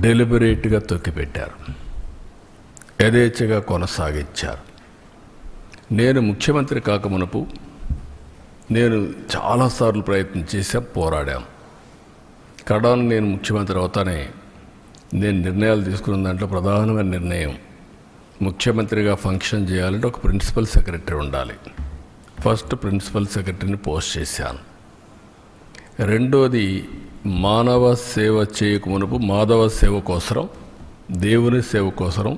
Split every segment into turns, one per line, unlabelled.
డెలిబరేట్గా తొక్కిపెట్టారు, యథేచ్ఛగా కొనసాగించారు. నేను ముఖ్యమంత్రి కాకమునపు నేను చాలాసార్లు ప్రయత్నం చేశాం, పోరాడాం. కడాను నేను ముఖ్యమంత్రి అవుతానే నేను నిర్ణయాలు తీసుకున్న దాంట్లో ప్రధానమైన నిర్ణయం, ముఖ్యమంత్రిగా ఫంక్షన్ చేయాలంటే ఒక ప్రిన్సిపల్ సెక్రటరీ ఉండాలి. ఫస్ట్ ప్రిన్సిపల్ సెక్రటరీని పోస్ట్ చేశాను. రెండోది, మానవ సేవ చేయకమునుపు మాధవ సేవ కోసరం, దేవుని సేవ కోసరం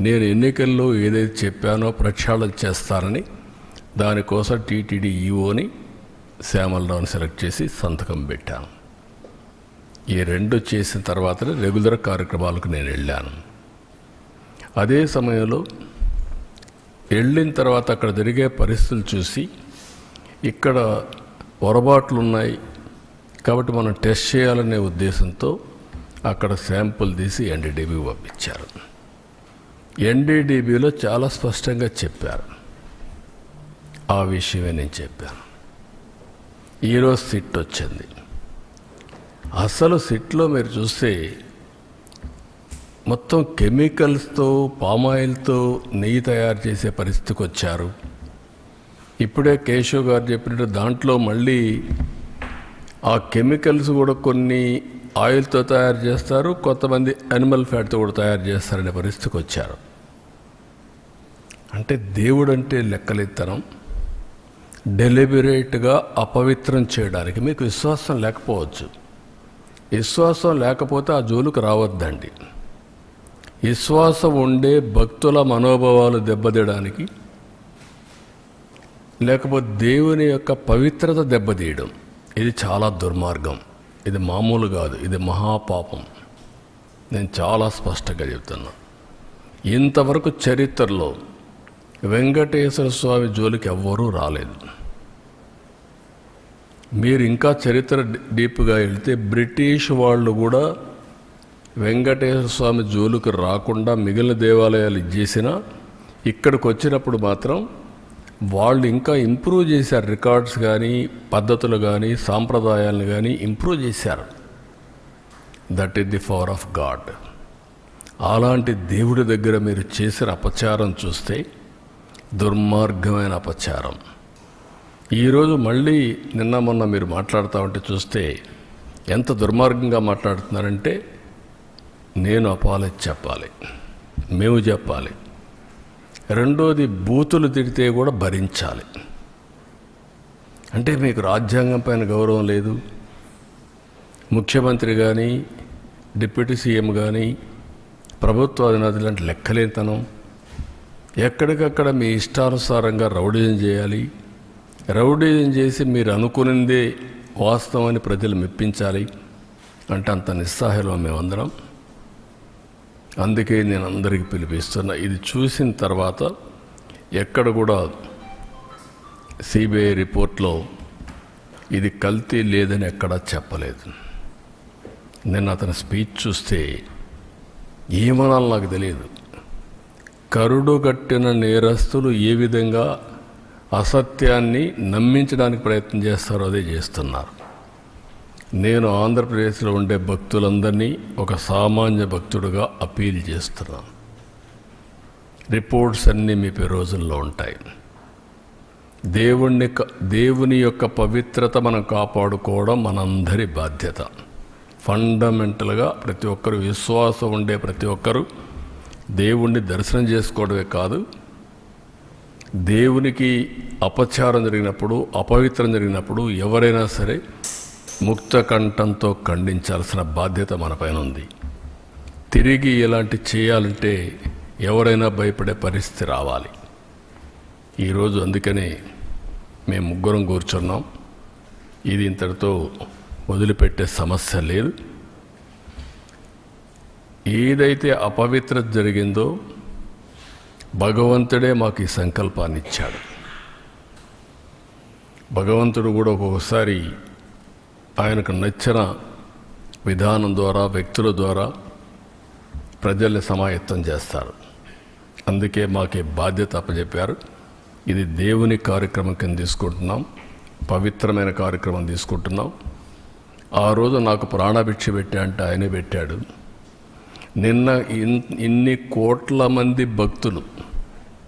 నేను ఎన్నికల్లో ఏదైతే చెప్పానో ప్రక్షాళన చేస్తానని దానికోసం టీటీడీ ఈఓని శ్యామలరావుని సెలెక్ట్ చేసి సంతకం పెట్టాను. ఈ రెండు చేసిన తర్వాతనే రెగ్యులర్ కార్యక్రమాలకు నేను వెళ్ళాను. అదే సమయంలో వెళ్ళిన తర్వాత అక్కడ జరిగే పరిస్థితులు చూసి ఇక్కడ పొరపాట్లు ఉన్నాయి కాబట్టి మనం టెస్ట్ చేయాలనే ఉద్దేశంతో అక్కడ శాంపుల్ తీసి ఎన్డీడీబీ పంపించారు. ఎన్డీడీబీలో చాలా స్పష్టంగా చెప్పారు. ఆ విషయమే నేను చెప్పాను. ఈరోజు సిట్ వచ్చింది. అసలు సిట్లో మీరు చూస్తే మొత్తం కెమికల్స్తో, పామాయిల్తో నెయ్యి తయారు చేసే పరిస్థితికి వచ్చారు. ఇప్పుడే కేశవ్ గారు చెప్పినట్టు దాంట్లో మళ్ళీ ఆ కెమికల్స్ కూడా కొన్ని ఆయిల్తో తయారు చేస్తారు, కొంతమంది యానిమల్ ఫ్యాట్తో కూడా తయారు చేస్తారనే పరిస్థితికి వచ్చారు. అంటే దేవుడు అంటే లెక్కలెత్తనం, డెలిబరేట్గా అపవిత్రం చేయడానికి. మీకు విశ్వాసం లేకపోవచ్చు, విశ్వాసం లేకపోతే ఆ జోలికి రావద్దండి. విశ్వాసం ఉండే భక్తుల మనోభావాలు దెబ్బతీయడానికి, లేకపోతే దేవుని యొక్క పవిత్రత దెబ్బతీయడం, ఇది చాలా దుర్మార్గం. ఇది మామూలు కాదు, ఇది మహాపాపం. నేను చాలా స్పష్టంగా చెప్తున్నా. ఇంతవరకు చరిత్రలో వెంకటేశ్వర స్వామి జోలికి ఎవ్వరూ రాలేదు. మీరు ఇంకా చరిత్ర డీప్గా వెళ్తే బ్రిటిష్ వాళ్ళు కూడా వెంకటేశ్వర స్వామి జోలికి రాకుండా మిగిలిన దేవాలయాలు చేసినా ఇక్కడికి వచ్చినప్పుడు మాత్రం వాళ్ళు ఇంకా ఇంప్రూవ్ చేశారు. రికార్డ్స్ కానీ, పద్ధతులు కానీ, సాంప్రదాయాలను కానీ ఇంప్రూవ్ చేశారు. That is the power of God. అలాంటి దేవుడి దగ్గర మీరు చేసిన అపచారం చూస్తే దుర్మార్గమైన అపచారం. ఈరోజు మళ్ళీ నిన్న మొన్న మీరు మాట్లాడుతూ ఉంటే చూస్తే ఎంత దుర్మార్గంగా మాట్లాడుతున్నారంటే, నేను అపాలజీ చెప్పాలి, మేము చెప్పాలి. రెండోది, బూతులు తిడితే కూడా భరించాలి. అంటే మీకు రాజ్యాంగం పైన గౌరవం లేదు. ముఖ్యమంత్రి కానీ, డిప్యూటీ సీఎం కానీ, ప్రభుత్వ అధినేతలు అంటే లెక్కలేతనం. ఎక్కడికక్కడ మీ ఇష్టానుసారంగా రౌడీజం చేయాలి. రౌడీజం చేసి మీరు అనుకునిందే వాస్తవాన్ని ప్రజలు మెప్పించాలి అంటే అంత నిస్సహాయంలో మేమందరం. అందుకే నేను అందరికీ పిలిపిస్తున్నా. ఇది చూసిన తర్వాత ఎక్కడ కూడా సిబిఐ రిపోర్ట్లో ఇది కల్తీ లేదని ఎక్కడా చెప్పలేదు. నేను అతని స్పీచ్ చూస్తే ఏమనాలో నాకు తెలియదు. కరుడుగట్టిన నేరస్తులు ఏ విధంగా అసత్యాన్ని నమ్మించడానికి ప్రయత్నం చేస్తారో అదే చేస్తున్నారు. నేను ఆంధ్రప్రదేశ్లో ఉండే భక్తులందరినీ ఒక సామాన్య భక్తుడుగా అపీల్ చేస్తున్నాను. రిపోర్ట్స్ అన్నీ మీ రోజుల్లో ఉంటాయి. దేవుని యొక్క పవిత్రత మనం కాపాడుకోవడం మనందరి బాధ్యత. ఫండమెంటల్గా ప్రతి ఒక్కరు, విశ్వాసం ఉండే ప్రతి ఒక్కరూ దేవుణ్ణి దర్శనం చేసుకోవడమే కాదు, దేవునికి అపచారం జరిగినప్పుడు, అపవిత్రం జరిగినప్పుడు ఎవరైనా సరే ముక్త కంఠంతో ఖండించాల్సిన బాధ్యత మనపైన ఉంది. తిరిగి ఇలాంటి చేయాలంటే ఎవరైనా భయపడే పరిస్థితి రావాలి. ఈరోజు అందుకనే మేము ముగ్గురం కూర్చున్నాం. ఇది ఇంతటితో వదిలిపెట్టే సమస్య లేదు. ఏదైతే అపవిత్రత జరిగిందో భగవంతుడే మాకు ఈ సంకల్పాన్ని ఇచ్చాడు. భగవంతుడు కూడా ఒక్కొక్కసారి ఆయనకు నచ్చిన విధానం ద్వారా, వ్యక్తుల ద్వారా ప్రజల్ని సమాయత్తం చేస్తారు. అందుకే మాకు బాధ్యత అప్పచెప్పారు. ఇది దేవుని కార్యక్రమం కింద తీసుకుంటున్నాం, పవిత్రమైన కార్యక్రమం తీసుకుంటున్నాం. ఆ రోజు నాకు ప్రాణభిక్ష పెట్టా అంటే ఆయనే పెట్టాడు. నిన్న ఇన్ని కోట్ల మంది భక్తులు